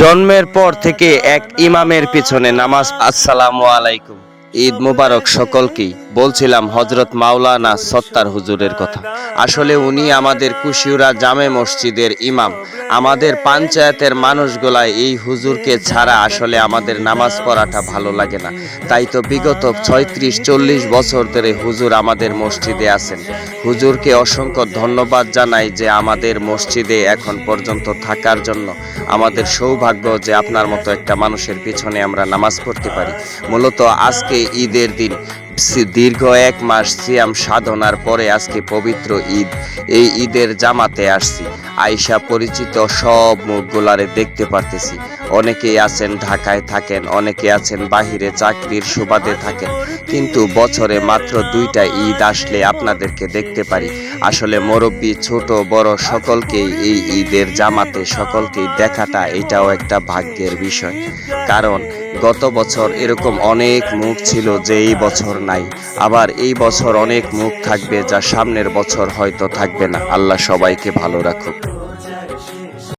জন্মের পর থেকে এক ইমামের পিছনে নামাজ। আসসালামু আলাইকুম, ঈদ মুবারক সকলকেই। বলছিলাম হজরত মাওলানা সত্তার হুজুরের কথা। আসলে উনি আমাদের কুশিউরা জামে মসজিদের ইমাম। আমাদের পঞ্চায়েতের মানুষগুলা এই হুজুরকে ছাড়া আসলে আমাদের নামাজ পড়াটা ভালো লাগে না। তাই তো বিগত ৩৬-৪০ বছর ধরে হুজুর আমাদের মসজিদে আছেন। হুজুরকে অসংখ্য ধন্যবাদ জানাই যে আমাদের মসজিদে এখন পর্যন্ত থাকার জন্য। আমাদের সৌভাগ্য যে আপনার মতো একটা মানুষের পিছনে আমরা নামাজ পড়তে পারি। মূলত আজকে ঈদের দিন, দীর্ঘ ১ মাস সিয়াম সাধনার পরে আজকে পবিত্র ঈদ। এই ঈদের জামাতে আসছি। আয়শা পরিচিত সব মুখগুলারে দেখতে পারতেছি। অনেকেই আছেন ঢাকায় থাকেন, অনেকে আছেন বাহিরে চাকরির সুবাদে থাকেন, কিন্তু বছরে মাত্র ২টা ঈদ আসলে আপনাদেরকে দেখতে পারি। আসলে মুরব্বী ছোট বড় সকলকেই এই ঈদের জামাতে সকলকেই দেখাটা এটাও একটা ভাগ্যের বিষয়। কারণ গত বছর এরকম অনেক মুখ ছিল যে এই বছর নাই, আবার এই বছর অনেক মুখ থাকবে যা সামনের বছর হয়তো থাকবে না। আল্লাহ সবাইকে ভালো রাখুক।